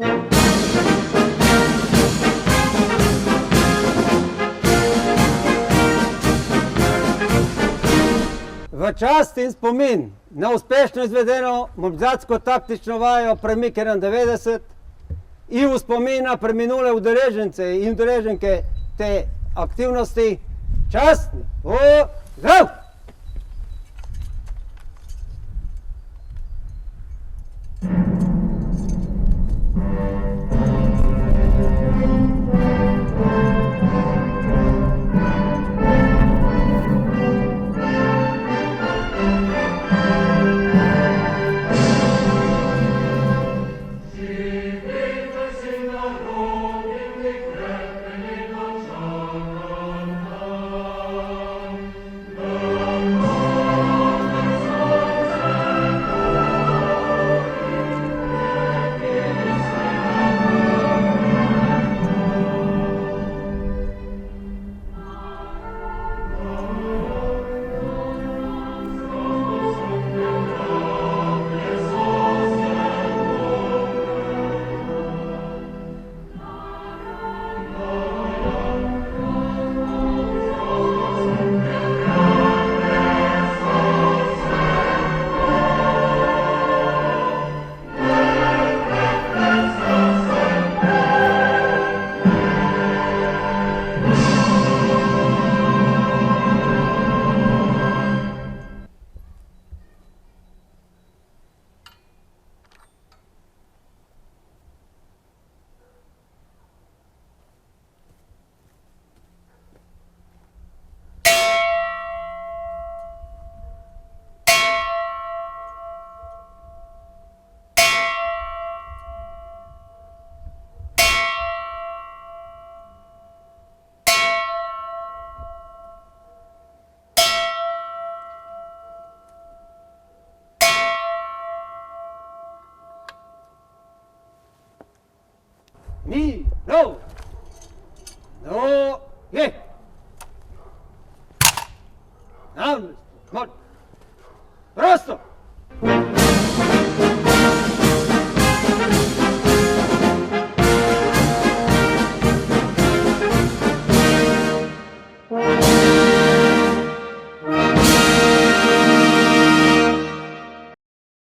V čast in spomin na uspešno izvedeno mobilizacijsko-taktično vajo Premik 91 in v spomin na preminule udeležence in udeleženke te aktivnosti častni pozdrav! Mi, no, je. Prosto.